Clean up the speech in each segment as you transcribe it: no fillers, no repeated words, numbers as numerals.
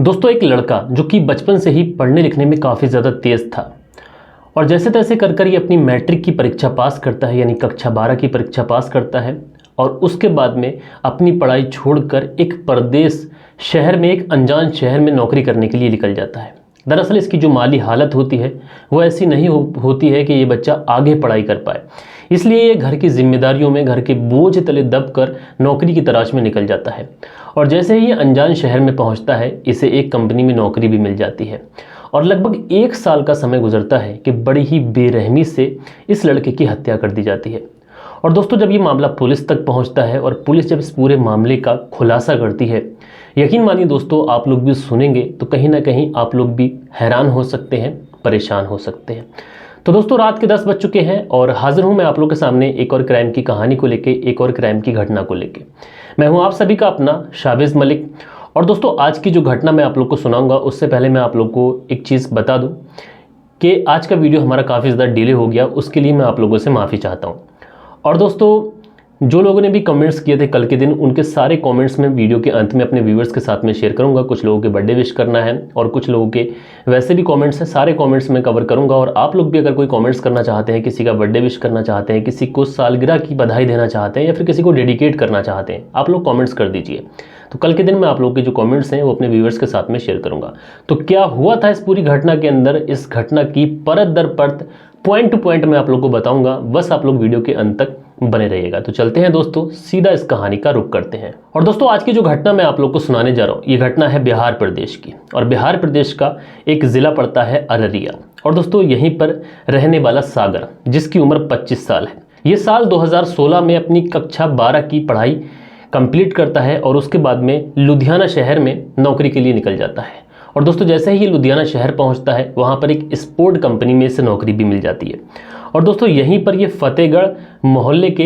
दोस्तों, एक लड़का जो कि बचपन से ही पढ़ने लिखने में काफ़ी ज़्यादा तेज़ था और जैसे तैसे कर कर ये अपनी मैट्रिक की परीक्षा पास करता है, यानी कक्षा 12 की परीक्षा पास करता है और उसके बाद में अपनी पढ़ाई छोड़कर एक परदेश शहर में, एक अनजान शहर में नौकरी करने के लिए निकल जाता है। दरअसल इसकी जो माली हालत होती है वो ऐसी नहीं होती है कि ये बच्चा आगे पढ़ाई कर पाए, इसलिए ये घर की जिम्मेदारियों में, घर के बोझ तले दबकर नौकरी की तलाश में निकल जाता है। और जैसे ही ये अनजान शहर में पहुंचता है, इसे एक कंपनी में नौकरी भी मिल जाती है और लगभग 1 साल का समय गुजरता है कि बड़ी ही बेरहमी से इस लड़के की हत्या कर दी जाती है। और दोस्तों, जब ये मामला पुलिस तक पहुंचता है और पुलिस जब इस पूरे मामले का खुलासा करती है, यकीन मानिए दोस्तों, आप लोग भी सुनेंगे तो कहीं ना कहीं आप लोग भी हैरान हो सकते हैं, परेशान हो सकते हैं। तो दोस्तों, रात के 10 बज चुके हैं और हाजिर हूं मैं आप लोग के सामने एक और क्राइम की कहानी को लेके, एक और क्राइम की घटना को लेके। मैं हूं आप सभी का अपना शाबिज मलिक। और दोस्तों, आज की जो घटना मैं आप लोग को सुनाऊंगा उससे पहले मैं आप लोग को एक चीज़ बता दूं कि आज का वीडियो हमारा काफ़ी ज़्यादा डिले हो गया, उसके लिए मैं आप लोगों से माफ़ी चाहता हूँ। और दोस्तों, जो लोगों ने भी कमेंट्स किए थे कल के दिन, उनके सारे कमेंट्स में वीडियो के अंत में अपने व्यूअर्स के साथ में शेयर करूंगा। कुछ लोगों के बर्थडे विश करना है और कुछ लोगों के वैसे भी कमेंट्स हैं, सारे कमेंट्स में कवर करूंगा। और आप लोग भी अगर कोई कमेंट्स करना चाहते हैं, किसी का बर्थडे विश करना चाहते हैं, किसी को सालगिरह की बधाई देना चाहते हैं या फिर किसी को डेडिकेट करना चाहते हैं, आप लोग कॉमेंट्स कर दीजिए। तो कल के दिन मैं आप लोगों के जो कमेंट्स हैं वो अपने व्यूअर्स के साथ में शेयर करूंगा। तो क्या हुआ था इस पूरी घटना के अंदर, इस घटना की परत दर परत, पॉइंट टू पॉइंट मैं आप लोग को बताऊंगा। बस आप लोग वीडियो के अंत तक बने रहिएगा। तो चलते हैं दोस्तों, सीधा इस कहानी का रुख करते हैं। और दोस्तों, आज की जो घटना मैं आप लोग को सुनाने जा रहा हूँ, ये घटना है बिहार प्रदेश की और बिहार प्रदेश का एक जिला पड़ता है अररिया। और दोस्तों, यहीं पर रहने वाला सागर, जिसकी उम्र 25 साल है, ये साल 2016 में अपनी कक्षा 12 की पढ़ाई कंप्लीट करता है और उसके बाद में लुधियाना शहर में नौकरी के लिए निकल जाता है। और दोस्तों, जैसे ही ये लुधियाना शहर पहुंचता है, वहां पर एक स्पोर्ट कंपनी में इसे नौकरी भी मिल जाती है। और दोस्तों, यहीं पर ये फतेहगढ़ मोहल्ले के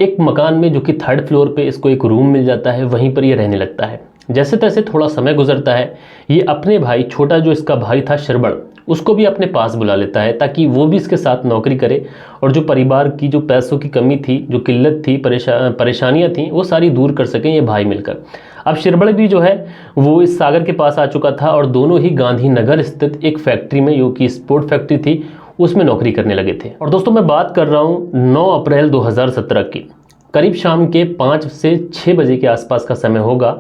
एक मकान में, जो कि 3rd फ्लोर पे इसको एक रूम मिल जाता है, वहीं पर ये रहने लगता है। जैसे तैसे थोड़ा समय गुजरता है, ये अपने भाई, छोटा जो इसका भाई था श्रवण, उसको भी अपने पास बुला लेता है ताकि वो भी इसके साथ नौकरी करे और जो परिवार की जो पैसों की कमी थी, जो किल्लत थी, परेशानियां थी, वो सारी दूर कर सकें ये भाई मिलकर। अब श्रवण भी जो है वो इस सागर के पास आ चुका था और दोनों ही गांधीनगर स्थित एक फैक्ट्री में, जो कि स्पोर्ट फैक्ट्री थी, उसमें नौकरी करने लगे थे। और दोस्तों, मैं बात कर रहा हूँ 9 अप्रैल 2017 की। करीब शाम के 5 से 6 बजे के आसपास का समय होगा।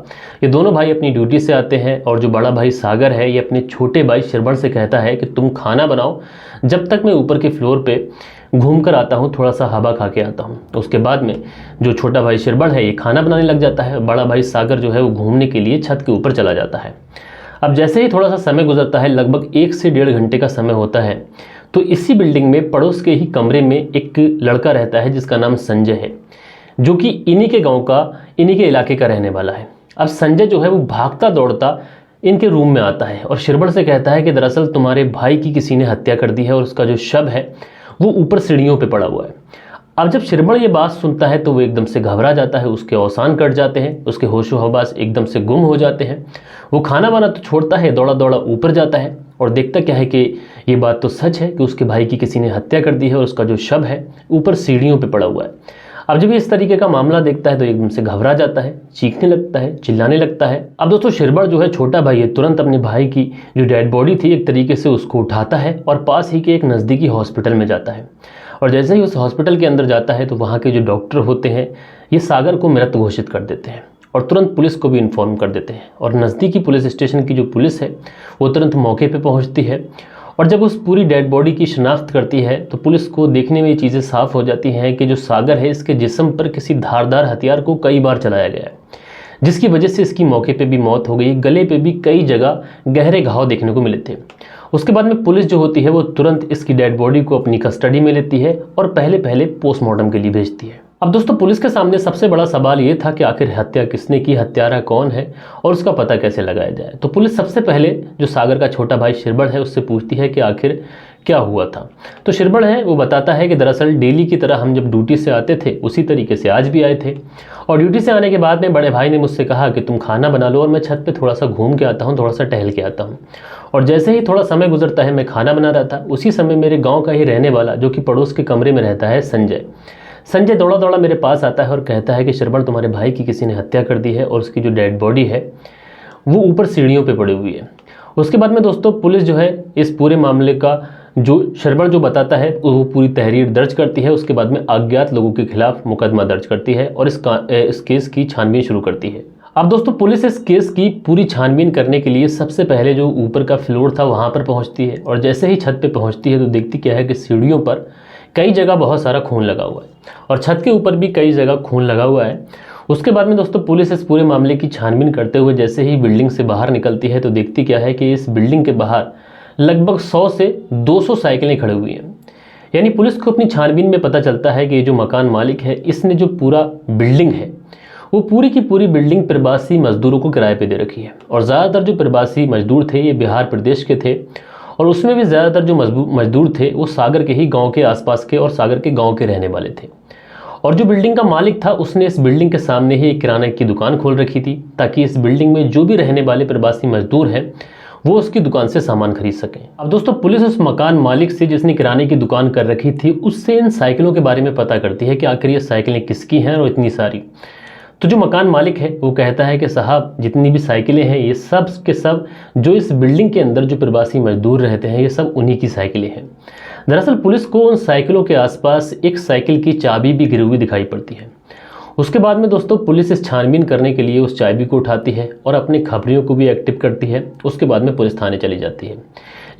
ये दोनों भाई अपनी ड्यूटी से आते हैं और जो बड़ा भाई सागर है, ये अपने छोटे भाई श्रवण से कहता है कि तुम खाना बनाओ, जब तक मैं ऊपर के फ्लोर पे घूम कर आता हूँ, थोड़ा सा हवा खा के आता हूँ। उसके बाद में जो छोटा भाई श्रवण है, ये खाना बनाने लग जाता है। बड़ा भाई सागर जो है वो घूमने के लिए छत के ऊपर चला जाता है। अब जैसे ही थोड़ा सा समय गुजरता है, लगभग 1 से 1.5 घंटे का समय होता है, तो इसी बिल्डिंग में पड़ोस के ही कमरे में एक लड़का रहता है जिसका नाम संजय है, जो कि इन्हीं के गांव का, इन्हीं के इलाके का रहने वाला है। अब संजय जो है वो भागता दौड़ता इनके रूम में आता है और श्रवण से कहता है कि दरअसल तुम्हारे भाई की किसी ने हत्या कर दी है और उसका जो शव है वो ऊपर सीढ़ियों पे पड़ा हुआ है। अब जब श्रवण ये बात सुनता है तो वो एकदम से घबरा जाता है, उसके औसान कट जाते हैं, उसके होशो हवास एकदम से गुम हो जाते हैं। वो खाना वाना तो छोड़ता है, दौड़ा दौड़ा ऊपर जाता है और देखता क्या है कि ये बात तो सच है कि उसके भाई की किसी ने हत्या कर दी है और उसका जो शव है ऊपर सीढ़ियों पे पड़ा हुआ है। अब जब ये इस तरीके का मामला देखता है तो एकदम से घबरा जाता है, चीखने लगता है, चिल्लाने लगता है। अब दोस्तों, श्रवण जो है छोटा भाई है, तुरंत अपने भाई की जो डेड बॉडी थी एक तरीके से उसको उठाता है और पास ही के एक नज़दीकी हॉस्पिटल में जाता है। और जैसे ही उस हॉस्पिटल के अंदर जाता है तो वहाँ के जो डॉक्टर होते हैं, ये सागर को मृत घोषित कर देते हैं और तुरंत पुलिस को भी इन्फॉर्म कर देते हैं। और नज़दीकी पुलिस स्टेशन की जो पुलिस है वो तुरंत मौके पर पहुँचती है और जब उस पूरी डेड बॉडी की शिनाख्त करती है तो पुलिस को देखने में ये चीज़ें साफ हो जाती हैं कि जो सागर है, इसके जिस्म पर किसी धारदार हथियार को कई बार चलाया गया है, जिसकी वजह से इसकी मौके पे भी मौत हो गई। गले पे भी कई जगह गहरे घाव देखने को मिले थे। उसके बाद में पुलिस जो होती है वो तुरंत इसकी डेड बॉडी को अपनी कस्टडी में लेती है और पहले पोस्टमार्टम के लिए भेजती है। अब दोस्तों, पुलिस के सामने सबसे बड़ा सवाल ये था कि आखिर हत्या किसने की, हत्यारा कौन है और उसका पता कैसे लगाया जाए। तो पुलिस सबसे पहले जो सागर का छोटा भाई श्रवण है उससे पूछती है कि आखिर क्या हुआ था। तो श्रवण है वो बताता है कि दरअसल डेली की तरह हम जब ड्यूटी से आते थे उसी तरीके से आज भी आए थे और ड्यूटी से आने के बाद में बड़े भाई ने मुझसे कहा कि तुम खाना बना लो और मैं छत पे थोड़ा सा घूम के आता हूँ, थोड़ा सा टहल के आता हूँ। और जैसे ही थोड़ा समय गुजरता है, मैं खाना बना रहा था, उसी समय मेरे गाँव का ही रहने वाला, जो कि पड़ोस के कमरे में रहता है, संजय दौड़ा दौड़ा मेरे पास आता है और कहता है कि श्रवण, तुम्हारे भाई की किसी ने हत्या कर दी है और उसकी जो डेड बॉडी है वो ऊपर सीढ़ियों पे पड़ी हुई है। उसके बाद में दोस्तों पुलिस जो है इस पूरे मामले का जो श्रवण जो बताता है वो पूरी तहरीर दर्ज करती है। उसके बाद में अज्ञात लोगों के खिलाफ मुकदमा दर्ज करती है और इस केस की छानबीन शुरू करती है। अब दोस्तों पुलिस इस केस की पूरी छानबीन करने के लिए सबसे पहले जो ऊपर का फ्लोर था वहाँ पर पहुँचती है, और जैसे ही छत पे पहुँचती है तो देखती क्या है कि सीढ़ियों पर कई जगह बहुत सारा खून लगा हुआ है और छत के ऊपर भी कई जगह खून लगा हुआ है। उसके बाद में दोस्तों पुलिस इस पूरे मामले की छानबीन करते हुए जैसे ही बिल्डिंग से बाहर निकलती है तो देखती क्या है कि इस बिल्डिंग के बाहर लगभग 100 से 200 साइकिलें खड़ी हुई हैं। यानी पुलिस को अपनी छानबीन में पता चलता है कि ये जो मकान मालिक है इसने जो पूरा बिल्डिंग है वो पूरी की पूरी बिल्डिंग प्रवासी मजदूरों को किराए पे दे रखी है। और ज़्यादातर जो प्रवासी मजदूर थे ये बिहार प्रदेश के थे, और उसमें भी ज़्यादातर जो मजदूर थे वो सागर के ही गाँव के आसपास के और सागर के गाँव के रहने वाले थे। और जो बिल्डिंग का मालिक था उसने इस बिल्डिंग के सामने ही एक किराने की दुकान खोल रखी थी ताकि इस बिल्डिंग में जो भी रहने वाले प्रवासी मजदूर हैं वो उसकी दुकान से सामान खरीद सकें। अब दोस्तों पुलिस उस मकान मालिक से जिसने किराने की दुकान कर रखी थी उससे इन साइकिलों के बारे में पता करती है कि आखिर ये साइकिलें किसकी हैं और इतनी सारी। तो जो मकान मालिक है वो कहता है कि साहब जितनी भी साइकिलें हैं ये सब के सब जो इस बिल्डिंग के अंदर जो प्रवासी मजदूर रहते हैं ये सब उन्हीं की साइकिलें हैं। दरअसल पुलिस को उन साइकिलों के आसपास एक साइकिल की चाबी भी गिरी हुई दिखाई पड़ती है। उसके बाद में दोस्तों पुलिस इस छानबीन करने के लिए उस चाबी को उठाती है और अपने खबरियों को भी एक्टिव करती है। उसके बाद में पुलिस थाने चली जाती है।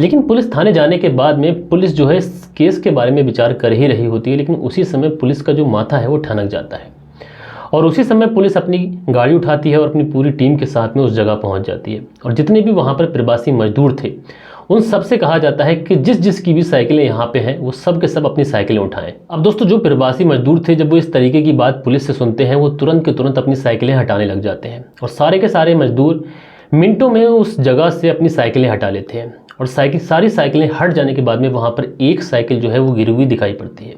लेकिन पुलिस थाने जाने के बाद में पुलिस जो है इस केस के बारे में विचार कर ही रही होती है, लेकिन उसी समय पुलिस का जो माथा है वो ठनक जाता है और उसी समय पुलिस अपनी गाड़ी उठाती है और अपनी पूरी टीम के साथ में उस जगह पहुंच जाती है। और जितने भी वहां पर प्रवासी मजदूर थे उन सब से कहा जाता है कि जिस की भी साइकिलें यहाँ पे हैं वो सब के सब अपनी साइकिलें उठाएं। अब दोस्तों जो प्रवासी मजदूर थे जब वो इस तरीके की बात पुलिस से सुनते हैं वो तुरंत के तुरंत अपनी साइकिलें हटाने लग जाते हैं और सारे के सारे मजदूर मिनटों में उस जगह से अपनी साइकिलें हटा लेते हैं। और सारी साइकिलें हट जाने के बाद में वहाँ पर एक साइकिल जो है वो गिरी हुई दिखाई पड़ती है।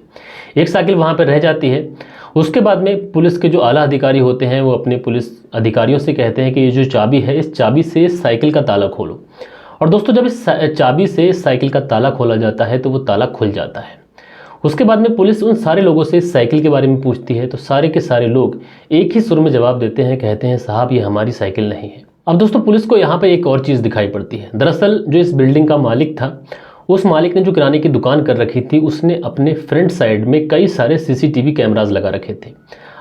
एक साइकिल वहाँ पर रह जाती है। उसके बाद में पुलिस के जो आला अधिकारी होते हैं वो अपने पुलिस अधिकारियों से कहते हैं कि ये जो चाबी है इस चाबी से इस साइकिल का ताला खोलो। और दोस्तों जब इस चाबी से इस साइकिल का ताला खोला जाता है तो वो ताला खुल जाता है। उसके बाद में पुलिस उन सारे लोगों से इस साइकिल के बारे में पूछती है तो सारे के सारे लोग एक ही सुर में जवाब देते हैं, कहते हैं साहब ये हमारी साइकिल नहीं है। अब दोस्तों पुलिस को यहाँ पे एक और चीज़ दिखाई पड़ती है। दरअसल जो इस बिल्डिंग का मालिक था उस मालिक ने जो किराने की दुकान कर रखी थी उसने अपने फ्रंट साइड में कई सारे सीसीटीवी कैमरास लगा रखे थे।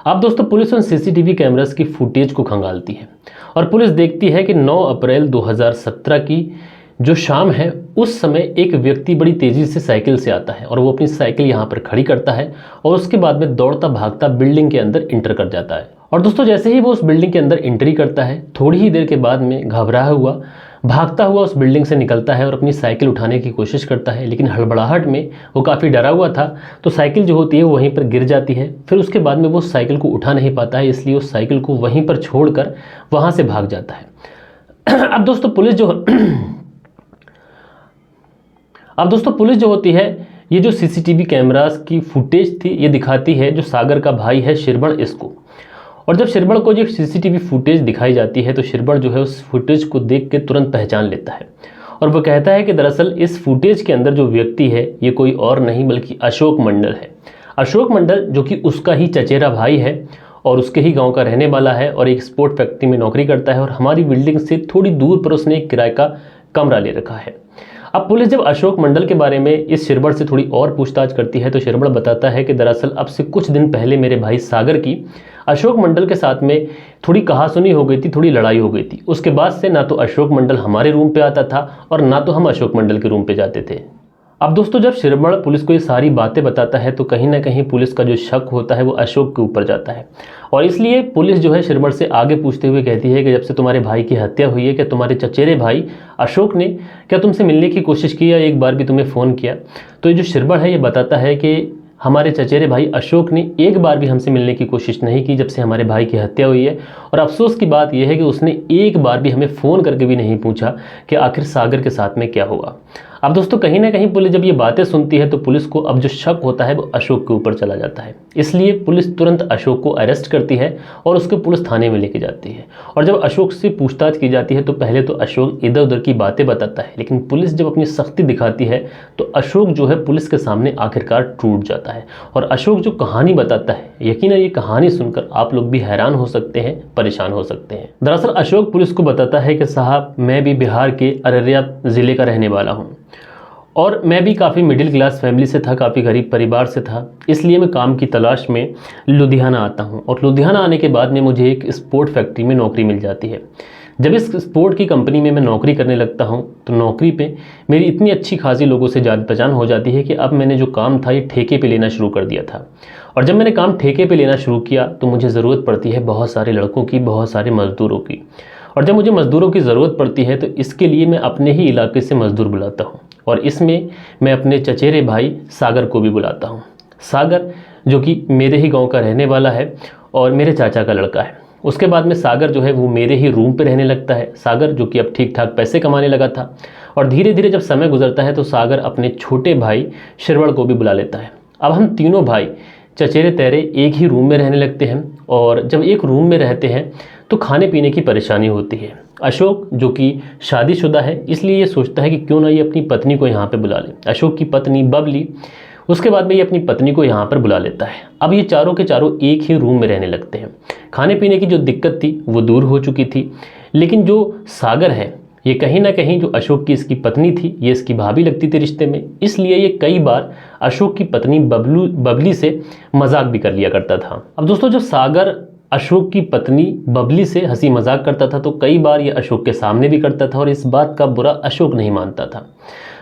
अब दोस्तों पुलिस उन सीसीटीवी कैमरास की फुटेज को खंगालती है और पुलिस देखती है कि 9 अप्रैल 2017 की जो शाम है उस समय एक व्यक्ति बड़ी तेज़ी से साइकिल से आता है और वो अपनी साइकिल यहाँ पर खड़ी करता है और उसके बाद में दौड़ता भागता बिल्डिंग के अंदर इंटर कर जाता है। और दोस्तों जैसे ही वो उस बिल्डिंग के अंदर एंट्री करता है थोड़ी ही देर के बाद में घबराया हुआ भागता हुआ उस बिल्डिंग से निकलता है और अपनी साइकिल उठाने की कोशिश करता है, लेकिन हड़बड़ाहट में वो काफ़ी डरा हुआ था तो साइकिल जो होती है वो वहीं पर गिर जाती है। फिर उसके बाद में वो साइकिल को उठा नहीं पाता है, इसलिए उस साइकिल को वहीं पर छोड़कर वहाँ से भाग जाता है। अब दोस्तों पुलिस जो होती है ये जो सीसीटीवी कैमरास की फुटेज थी ये दिखाती है जो सागर का भाई है शिरबण इसको। और जब शिरबण को जो सीसीटीवी फुटेज दिखाई जाती है तो शिरबण जो है उस फुटेज को देख के तुरंत पहचान लेता है और वो कहता है कि दरअसल इस फुटेज के अंदर जो व्यक्ति है ये कोई और नहीं बल्कि अशोक मंडल है। अशोक मंडल जो कि उसका ही चचेरा भाई है और उसके ही गांव का रहने वाला है और एक स्पोर्ट फैक्ट्री में नौकरी करता है और हमारी बिल्डिंग से थोड़ी दूर पर उसने एक किराए का कमरा ले रखा है। अब पुलिस जब अशोक मंडल के बारे में इस शिरबण से थोड़ी और पूछताछ करती है तो शिरबण बताता है कि दरअसल अब से कुछ दिन पहले मेरे भाई सागर की अशोक मंडल के साथ में थोड़ी कहासुनी हो गई थी, थोड़ी लड़ाई हो गई थी। उसके बाद से ना तो अशोक मंडल हमारे रूम पे आता था और ना तो हम अशोक मंडल के रूम पे जाते थे। अब दोस्तों जब शिरबण पुलिस को ये सारी बातें बताता है तो कहीं ना कहीं पुलिस का जो शक होता है वो अशोक के ऊपर जाता है और इसलिए पुलिस जो है शिरबण से आगे पूछते हुए कहती है कि जब से तुम्हारे भाई की हत्या हुई है क्या तुम्हारे चचेरे भाई अशोक ने क्या तुमसे मिलने की कोशिश की या एक बार भी तुम्हें फ़ोन किया। तो ये जो शिरबण है ये बताता है कि हमारे चचेरे भाई अशोक ने एक बार भी हमसे मिलने की कोशिश नहीं की जब से हमारे भाई की हत्या हुई है। और अफसोस की बात यह है कि उसने एक बार भी हमें फ़ोन करके भी नहीं पूछा कि आखिर सागर के साथ में क्या हुआ। अब दोस्तों कहीं ना कहीं पुलिस जब ये बातें सुनती है तो पुलिस को अब जो शक होता है वो अशोक के ऊपर चला जाता है, इसलिए पुलिस तुरंत अशोक को अरेस्ट करती है और उसको पुलिस थाने में लेके जाती है। और जब अशोक से पूछताछ की जाती है तो पहले तो अशोक इधर उधर की बातें बताता है, लेकिन पुलिस जब अपनी सख्ती दिखाती है तो अशोक जो है पुलिस के सामने आखिरकार टूट जाता है और अशोक जो कहानी बताता है यकीनन ये कहानी सुनकर आप लोग भी हैरान हो सकते हैं, परेशान हो सकते हैं। दरअसल अशोक पुलिस को बताता है कि साहब मैं भी बिहार के अररिया ज़िले का रहने वाला हूँ और मैं भी काफ़ी मिडिल क्लास फैमिली से था, काफ़ी गरीब परिवार से था, इसलिए मैं काम की तलाश में लुधियाना आता हूँ। और लुधियाना आने के बाद में मुझे एक स्पोर्ट फैक्ट्री में नौकरी मिल जाती है। जब इस स्पोर्ट की कंपनी में मैं नौकरी करने लगता हूँ तो नौकरी पे मेरी इतनी अच्छी खासी लोगों से जान पहचान हो जाती है कि अब मैंने जो काम था ये ठेके पे लेना शुरू कर दिया था। और जब मैंने काम ठेके पे लेना शुरू किया तो मुझे ज़रूरत पड़ती है बहुत सारे लड़कों की, बहुत सारे मज़दूरों की। और जब मुझे मज़दूरों की ज़रूरत पड़ती है तो इसके लिए मैं अपने ही इलाके से मज़दूर बुलाता हूँ और इसमें मैं अपने चचेरे भाई सागर को भी बुलाता हूँ। सागर जो कि मेरे ही गाँव का रहने वाला है और मेरे चाचा का लड़का है। उसके बाद में सागर जो है वो मेरे ही रूम पे रहने लगता है। सागर जो कि अब ठीक ठाक पैसे कमाने लगा था और धीरे धीरे जब समय गुजरता है तो सागर अपने छोटे भाई श्रवण को भी बुला लेता है। अब हम तीनों भाई चचेरे तैरे एक ही रूम में रहने लगते हैं और जब एक रूम में रहते हैं तो खाने पीने की परेशानी होती है। अशोक जो कि शादीशुदा है इसलिए ये सोचता है कि क्यों ना ये अपनी पत्नी को यहाँ पे बुला ले। अशोक की पत्नी बबली, उसके बाद में ये अपनी पत्नी को यहाँ पर बुला लेता है। अब ये चारों के चारों एक ही रूम में रहने लगते हैं। खाने पीने की जो दिक्कत थी वो दूर हो चुकी थी, लेकिन जो सागर है ये कहीं ना कहीं जो अशोक की इसकी पत्नी थी ये इसकी भाभी लगती थी रिश्ते में, इसलिए ये कई बार अशोक की पत्नी बबली से मजाक भी कर लिया करता था। अब दोस्तों जब सागर अशोक की पत्नी बबली से हंसी मजाक करता था तो कई बार ये अशोक के सामने भी करता था और इस बात का बुरा अशोक नहीं मानता था,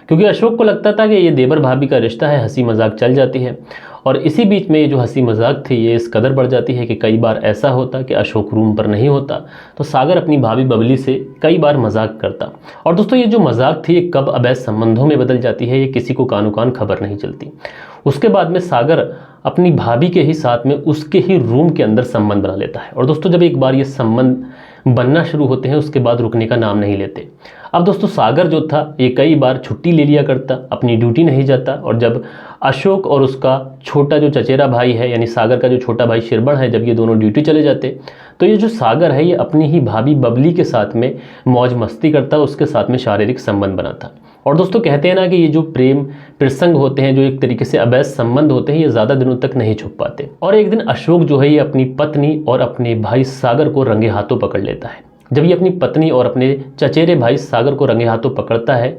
क्योंकि अशोक को लगता था कि ये देवर भाभी का रिश्ता है, हंसी मजाक चल जाती है। और इसी बीच में ये जो हंसी मजाक थी ये इस कदर बढ़ जाती है कि कई बार ऐसा होता कि अशोक रूम पर नहीं होता तो सागर अपनी भाभी बबली से कई बार मजाक करता। और दोस्तों ये जो मजाक थी ये कब अवैध संबंधों में बदल जाती है ये किसी को कानो कान खबर नहीं चलती। उसके बाद में सागर अपनी भाभी के ही साथ में उसके ही रूम के अंदर संबंध बना लेता है। और दोस्तों जब एक बार ये संबंध बनना शुरू होते हैं उसके बाद रुकने का नाम नहीं लेते। अब दोस्तों सागर जो था ये कई बार छुट्टी ले लिया करता, अपनी ड्यूटी नहीं जाता। और जब अशोक और उसका छोटा जो चचेरा भाई है यानी सागर का जो छोटा भाई श्रवण है, जब ये दोनों ड्यूटी चले जाते तो ये जो सागर है ये अपनी ही भाभी बबली के साथ में मौज मस्ती करता, उसके साथ में शारीरिक संबंध बनाता। और दोस्तों कहते हैं ना कि ये जो प्रेम प्रसंग होते हैं, जो एक तरीके से अवैध संबंध होते हैं, ये ज़्यादा दिनों तक नहीं छुप पाते। और एक दिन अशोक जो है ये अपनी पत्नी और अपने भाई सागर को रंगे हाथों पकड़ लेता है। जब ये अपनी पत्नी और अपने चचेरे भाई सागर को रंगे हाथों पकड़ता है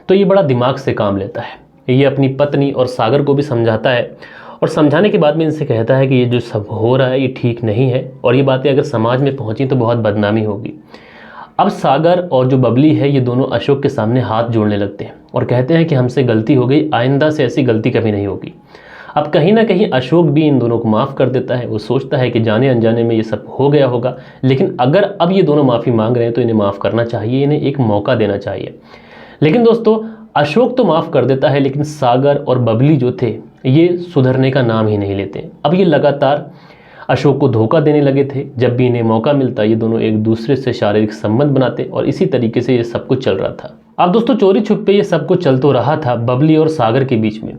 तो ये बड़ा दिमाग से काम लेता है। ये अपनी पत्नी और सागर को भी समझाता है और समझाने के बाद में इनसे कहता है कि ये जो सब हो रहा है ये ठीक नहीं है और ये बातें अगर समाज में पहुंची तो बहुत बदनामी होगी। अब सागर और जो बबली है ये दोनों अशोक के सामने हाथ जोड़ने लगते हैं और कहते हैं कि हमसे गलती हो गई, आइंदा से ऐसी गलती कभी नहीं होगी। अब कहीं ना कहीं अशोक भी इन दोनों को माफ़ कर देता है। वो सोचता है कि जाने अनजाने में ये सब हो गया होगा, लेकिन अगर अब ये दोनों माफ़ी मांग रहे हैं तो इन्हें माफ़ करना चाहिए, इन्हें एक मौका देना चाहिए। लेकिन दोस्तों अशोक तो माफ़ कर देता है लेकिन सागर और बबली जो थे ये सुधरने का नाम ही नहीं लेते। अब ये लगातार अशोक को धोखा देने लगे थे। जब भी इन्हें मौका मिलता ये दोनों एक दूसरे से शारीरिक संबंध बनाते और इसी तरीके से ये सब कुछ चल रहा था। अब दोस्तों चोरी छुपे ये सब कुछ चल तो रहा था बबली और सागर के बीच में,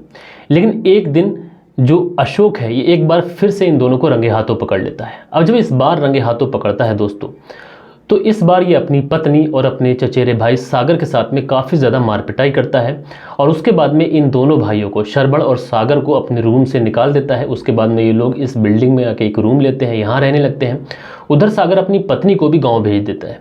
लेकिन एक दिन जो अशोक है ये एक बार फिर से इन दोनों को रंगे हाथों पकड़ लेता है। अब जब इस बार रंगे हाथों पकड़ता है दोस्तों तो इस बार ये अपनी पत्नी और अपने चचेरे भाई सागर के साथ में काफ़ी ज़्यादा मारपिटाई करता है और उसके बाद में इन दोनों भाइयों को श्रवण और सागर को अपने रूम से निकाल देता है। उसके बाद में ये लोग इस बिल्डिंग में आके एक रूम लेते हैं, यहाँ रहने लगते हैं। उधर सागर अपनी पत्नी को भी गाँव भेज देता है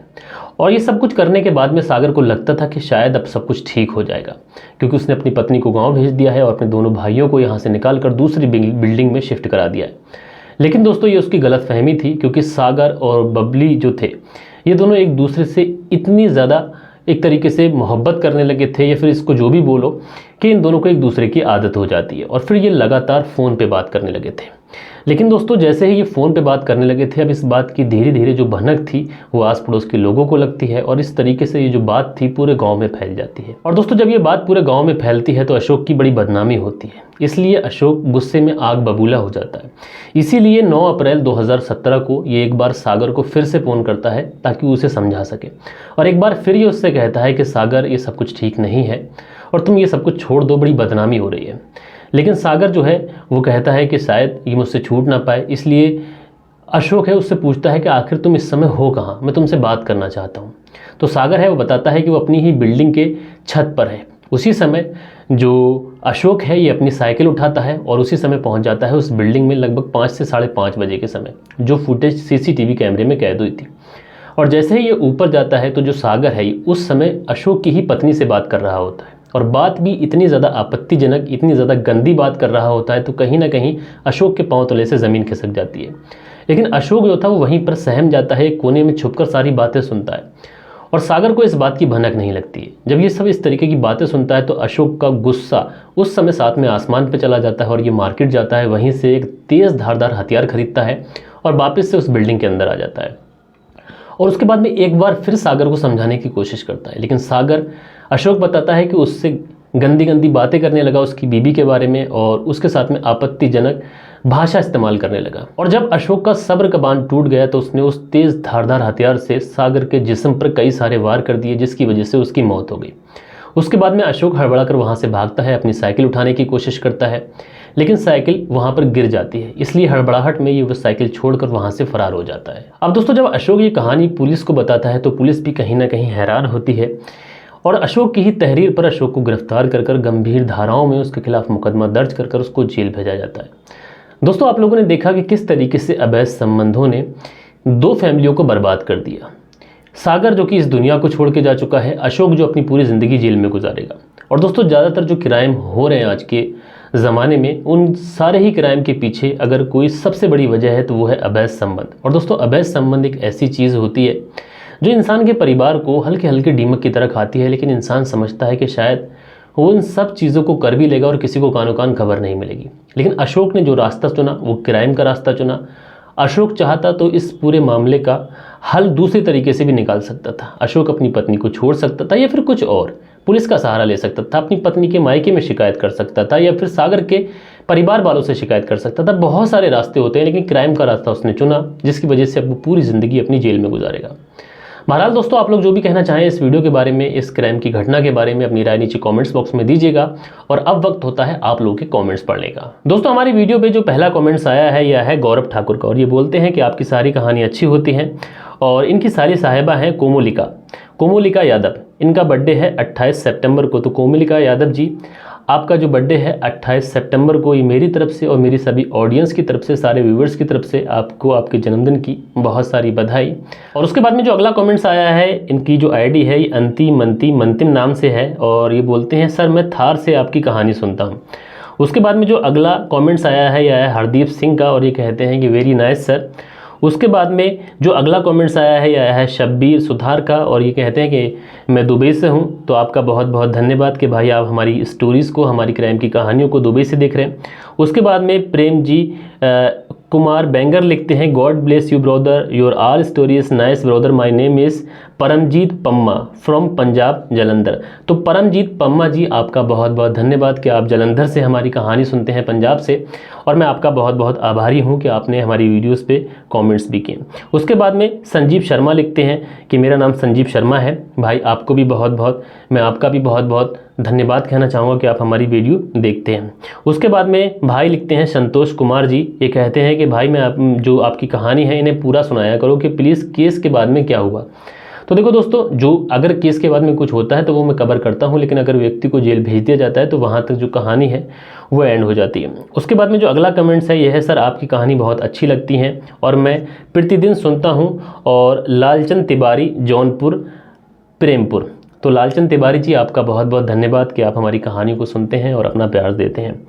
और ये सब कुछ करने के बाद में सागर को लगता था कि शायद अब सब कुछ ठीक हो जाएगा, क्योंकि उसने अपनी पत्नी को गाँव भेज दिया है और अपने दोनों भाइयों को यहाँ से निकाल कर दूसरी बिल्डिंग में शिफ्ट करा दिया है। लेकिन दोस्तों ये उसकी गलतफहमी थी, क्योंकि सागर और बबली जो थे ये दोनों एक दूसरे से इतनी ज़्यादा एक तरीके से मोहब्बत करने लगे थे, या फिर इसको जो भी बोलो, कि इन दोनों को एक दूसरे की आदत हो जाती है और फिर ये लगातार फ़ोन पे बात करने लगे थे। लेकिन दोस्तों जैसे ही ये फ़ोन पे बात करने लगे थे अब इस बात की धीरे धीरे जो भनक थी वो आस पड़ोस के लोगों को लगती है और इस तरीके से ये जो बात थी पूरे गांव में फैल जाती है। और दोस्तों जब ये बात पूरे गांव में फैलती है तो अशोक की बड़ी बदनामी होती है, इसलिए अशोक गुस्से में आग बबूला हो जाता है। इसीलिए 9 अप्रैल 2017 को ये एक बार सागर को फिर से फ़ोन करता है ताकि उसे समझा सके, और एक बार फिर ये उससे कहता है कि सागर ये सब कुछ ठीक नहीं है और तुम ये सब कुछ छोड़ दो, बड़ी बदनामी हो रही है। लेकिन सागर जो है वो कहता है कि शायद ये मुझसे छूट ना पाए, इसलिए अशोक है उससे पूछता है कि आखिर तुम इस समय हो कहाँ, मैं तुमसे बात करना चाहता हूँ। तो सागर है वो बताता है कि वो अपनी ही बिल्डिंग के छत पर है उसी समय जो अशोक है ये अपनी साइकिल उठाता है और उसी समय पहुंच जाता है उस बिल्डिंग में लगभग 5 से 5:30 बजे के समय, जो फुटेज सीसीटीवी कैमरे में कैद हुई थी। और जैसे ही ये ऊपर जाता है तो जो सागर है उस समय अशोक की ही पत्नी से बात कर रहा होता है, और बात भी इतनी ज़्यादा आपत्तिजनक, इतनी ज़्यादा गंदी बात कर रहा होता है, तो कहीं ना कहीं अशोक के पांव तले से ज़मीन खिसक जाती है। लेकिन अशोक जो था वो वहीं पर सहम जाता है, कोने में छुपकर सारी बातें सुनता है, और सागर को इस बात की भनक नहीं लगती है। जब ये सब इस तरीके की बातें सुनता है तो अशोक का गुस्सा उस समय साथ में आसमान पे चला जाता है और ये मार्केट जाता है, वहीं से एक तेज़ धारदार हथियार खरीदता है और वापस से उस बिल्डिंग के अंदर आ जाता है। और उसके बाद में एक बार फिर सागर को समझाने की कोशिश करता है, लेकिन सागर, अशोक बताता है कि उससे गंदी गंदी बातें करने लगा उसकी बीबी के बारे में, और उसके साथ में आपत्तिजनक भाषा इस्तेमाल करने लगा। और जब अशोक का सब्र का बांध टूट गया तो उसने उस तेज़ धारदार हथियार से सागर के जिस्म पर कई सारे वार कर दिए, जिसकी वजह से उसकी मौत हो गई। उसके बाद में अशोक हड़बड़ा कर वहाँ से भागता है, अपनी साइकिल उठाने की कोशिश करता है, लेकिन साइकिल वहाँ पर गिर जाती है, इसलिए हड़बड़ाहट में ये वो साइकिल छोड़कर वहाँ से फरार हो जाता है। अब दोस्तों, जब अशोक ये कहानी पुलिस को बताता है तो पुलिस भी कहीं ना कहीं हैरान होती है, और अशोक की ही तहरीर पर अशोक को गिरफ्तार कर गंभीर धाराओं में उसके खिलाफ मुकदमा दर्ज कर उसको जेल भेजा जाता है। दोस्तों, आप लोगों ने देखा कि किस तरीके से अवैध संबंधों ने 2 फैमिलियों को बर्बाद कर दिया। सागर जो कि इस दुनिया को छोड़ के जा चुका है, अशोक जो अपनी पूरी ज़िंदगी जेल में गुजारेगा। और दोस्तों, ज़्यादातर जो क्राइम हो रहे हैं आज के ज़माने में, उन सारे ही क्राइम के पीछे अगर कोई सबसे बड़ी वजह है तो वो है अवैध संबंध। और दोस्तों, अवैध संबंध एक ऐसी चीज़ होती है जो इंसान के परिवार को हल्के हल्के दीमक की तरह खाती है, लेकिन इंसान समझता है कि शायद वो उन सब चीज़ों को कर भी लेगा और किसी को कानो कान खबर नहीं मिलेगी। लेकिन अशोक ने जो रास्ता चुना वो क्राइम का रास्ता चुना। अशोक चाहता तो इस पूरे मामले का हल दूसरे तरीके से भी निकाल सकता था। अशोक अपनी पत्नी को छोड़ सकता था, या फिर कुछ और पुलिस का सहारा ले सकता था, अपनी पत्नी के मायके में शिकायत कर सकता था, या फिर सागर के परिवार वालों से शिकायत कर सकता था। बहुत सारे रास्ते होते हैं, लेकिन क्राइम का रास्ता उसने चुना, जिसकी वजह से अब वो पूरी ज़िंदगी अपनी जेल में गुजारेगा। बहरहाल दोस्तों, आप लोग जो भी कहना चाहें इस वीडियो के बारे में, इस क्राइम की घटना के बारे में, अपनी राय नीचे कमेंट्स बॉक्स में दीजिएगा। और अब वक्त होता है आप लोगों के कमेंट्स पढ़ने का। दोस्तों, हमारी वीडियो पे जो पहला कमेंट्स आया है यह है गौरव ठाकुर का, और ये बोलते हैं कि आपकी सारी कहानी अच्छी होती हैं, और इनकी सारी साहिबा हैं कोमोलिका यादव। इनका बर्थडे है 28 सितंबर को। तो कोमोलिका यादव जी, आपका जो बर्थडे है 28 सितंबर को, ये मेरी तरफ से और मेरी सभी ऑडियंस की तरफ से, सारे व्यूवर्स की तरफ से आपको आपके जन्मदिन की बहुत सारी बधाई। और उसके बाद में जो अगला कमेंट्स आया है, इनकी जो आईडी है ये मंतिम नाम से है, और ये बोलते हैं सर मैं थार से आपकी कहानी सुनता हूँ। उसके बाद में जो अगला कमेंट्स आया है यह है हरदीप सिंह का, और ये कहते हैं कि वेरी नाइस सर। उसके बाद में जो अगला कमेंट्स आया है यह है शब्बीर सुधार का, और ये कहते हैं कि मैं दुबई से हूँ। तो आपका बहुत बहुत धन्यवाद कि भाई आप हमारी स्टोरीज़ को, हमारी क्राइम की कहानियों को दुबई से देख रहे हैं। उसके बाद में प्रेम जी कुमार बेंगर लिखते हैं god bless you brother, your all stories nice brother, my name is Paramjit Pamma from Punjab Jalandhar. तो परमजीत पम्मा जी, आपका बहुत बहुत धन्यवाद कि आप जलंधर से हमारी कहानी सुनते हैं, पंजाब से, और मैं आपका बहुत बहुत आभारी हूं कि आपने हमारी वीडियोस पे कमेंट्स भी किए। उसके बाद में संजीव शर्मा लिखते हैं कि मेरा नाम संजीव शर्मा है। भाई आपको भी मैं आपका भी बहुत बहुत धन्यवाद कहना चाहूँगा कि आप हमारी वीडियो देखते हैं। उसके बाद में भाई लिखते हैं संतोष कुमार जी, ये कहते हैं कि भाई जो आपकी कहानी है इन्हें पूरा सुनाया करो कि प्लीज़ केस के बाद में क्या हुआ। तो देखो दोस्तों, जो अगर केस के बाद में कुछ होता है तो वो मैं कवर करता हूँ, लेकिन अगर व्यक्ति को जेल भेज दिया जाता है तो वहाँ तक जो कहानी है वो एंड हो जाती है। उसके बाद में जो अगला कमेंट्स है यह है सर आपकी कहानी बहुत अच्छी लगती है और मैं प्रतिदिन सुनता हूँ, और लालचंद तिवारी जौनपुर प्रेमपुर। तो लालचंद तिवारी जी, आपका बहुत बहुत धन्यवाद कि आप हमारी कहानी को सुनते हैं और अपना प्यार देते हैं।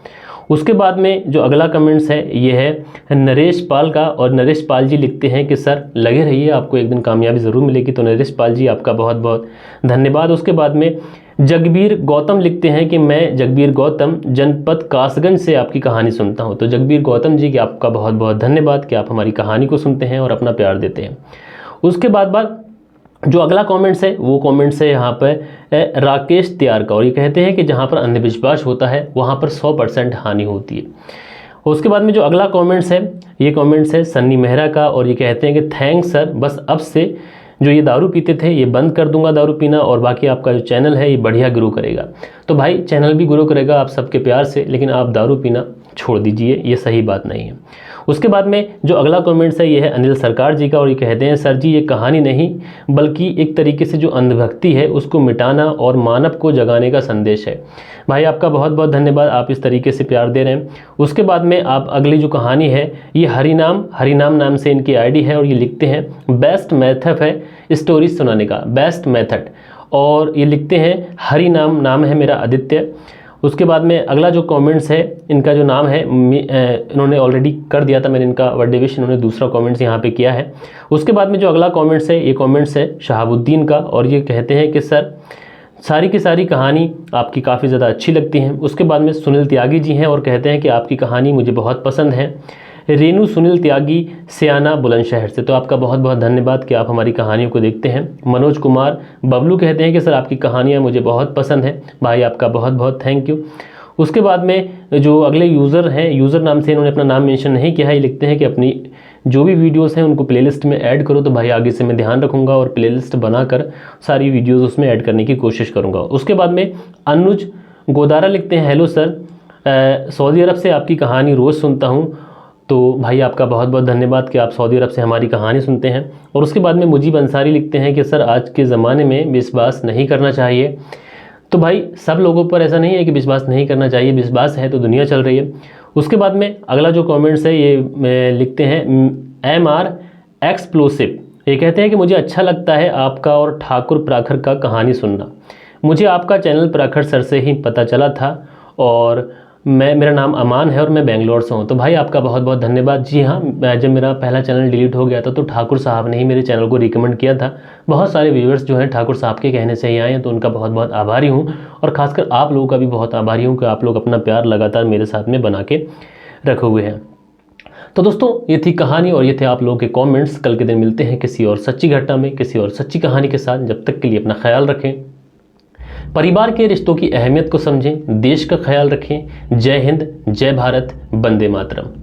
उसके बाद में जो अगला कमेंट्स है ये है नरेश पाल का, और नरेश पाल जी लिखते हैं कि सर लगे रहिए, आपको एक दिन कामयाबी ज़रूर मिलेगी। तो नरेश पाल जी, आपका बहुत बहुत धन्यवाद। उसके बाद में जगबीर गौतम लिखते हैं कि मैं जगबीर गौतम जनपद कासगंज से आपकी कहानी सुनता हूं। तो जगबीर गौतम जी, कि आपका बहुत बहुत धन्यवाद कि आप हमारी कहानी को सुनते हैं और अपना प्यार देते हैं। उसके बाद जो अगला कमेंट्स है वो कमेंट्स है यहाँ पर राकेश त्यार का, और ये कहते हैं कि जहाँ पर अंधविश्वास होता है वहाँ पर 100% हानि होती है। उसके बाद में जो अगला कमेंट्स है ये कमेंट्स है सन्नी मेहरा का, और ये कहते हैं कि थैंक्स सर, बस अब से जो ये दारू पीते थे ये बंद कर दूंगा दारू पीना, और बाकी आपका जो चैनल है ये बढ़िया ग्रो करेगा। तो भाई चैनल भी ग्रो करेगा आप सबके प्यार से, लेकिन आप दारू पीना छोड़ दीजिए, ये सही बात नहीं है। उसके बाद में जो अगला कमेंट्स है ये है अनिल सरकार जी का, और ये कहते हैं सर जी ये कहानी नहीं बल्कि एक तरीके से जो अंधभक्ति है उसको मिटाना और मानव को जगाने का संदेश है। भाई आपका बहुत बहुत धन्यवाद, आप इस तरीके से प्यार दे रहे हैं। उसके बाद में आप अगली जो कहानी है ये हरिनाम नाम से इनकी आईडी है, और ये लिखते हैं बेस्ट मेथड है स्टोरी सुनाने का, बेस्ट मेथड, और ये लिखते हैं हरिनाम, नाम है मेरा आदित्य। उसके बाद में अगला जो कमेंट्स है इनका जो नाम है इन्होंने ऑलरेडी कर दिया था, मैंने इनका बर्थडे विश, इन्होंने दूसरा कमेंट्स यहाँ पे किया है। उसके बाद में जो अगला कमेंट्स है ये कमेंट्स है शहाबुद्दीन का, और ये कहते हैं कि सर सारी की सारी कहानी आपकी काफ़ी ज़्यादा अच्छी लगती है। उसके बाद में सुनील त्यागी जी हैं और कहते हैं कि आपकी कहानी मुझे बहुत पसंद है। रेनू सुनील त्यागी सियाना बुलंदशहर से, तो आपका बहुत बहुत धन्यवाद कि आप हमारी कहानियों को देखते हैं। मनोज कुमार बबलू कहते हैं कि सर आपकी कहानियाँ मुझे बहुत पसंद है। भाई आपका बहुत बहुत थैंक यू। उसके बाद में जो अगले यूज़र हैं, यूज़र नाम से इन्होंने अपना नाम मेंशन नहीं किया है, ये लिखते हैं कि अपनी जो भी वीडियोस हैं उनको प्लेलिस्ट में ऐड करो। तो भाई आगे से मैं ध्यान रखूँगा और प्लेलिस्ट बनाकर सारी वीडियोस उसमें ऐड करने की कोशिश करूँगा। उसके बाद में अनुज गोदारा लिखते हैं हेलो सर, सऊदी अरब से आपकी कहानी रोज़ सुनता हूँ। तो भाई आपका बहुत बहुत धन्यवाद कि आप सऊदी अरब से हमारी कहानी सुनते हैं। और उसके बाद में मुजीब अंसारी लिखते हैं कि सर आज के ज़माने में विश्वास नहीं करना चाहिए। तो भाई सब लोगों पर ऐसा नहीं है कि विश्वास नहीं करना चाहिए, विश्वास है तो दुनिया चल रही है। उसके बाद में अगला जो कमेंट्स है ये लिखते हैं MR एक्सप्लोसिव, ये कहते हैं कि मुझे अच्छा लगता है आपका और ठाकुर प्रखर का कहानी सुनना। मुझे आपका चैनल प्रखर सर से ही पता चला था, और मेरा नाम अमान है और मैं बेंगलोर से हूँ। तो भाई आपका बहुत बहुत धन्यवाद। जी हाँ, जब मेरा पहला चैनल डिलीट हो गया था तो ठाकुर साहब ने ही मेरे चैनल को रिकमेंड किया था। बहुत सारे व्यूअर्स जो हैं ठाकुर साहब के कहने से ही आए हैं, तो उनका बहुत बहुत आभारी हूँ, और ख़ासकर आप लोगों का भी बहुत आभारी हूँ कि आप लोग अपना प्यार लगातार मेरे साथ में बना के रखे हुए हैं। तो दोस्तों ये थी कहानी और ये थे आप लोगों के कमेंट्स। कल के दिन मिलते हैं किसी और सच्ची घटना में, किसी और सच्ची कहानी के साथ। जब तक के लिए अपना ख्याल रखें, परिवार के रिश्तों की अहमियत को समझें, देश का ख्याल रखें। जय हिंद, जय भारत, वंदे मातरम।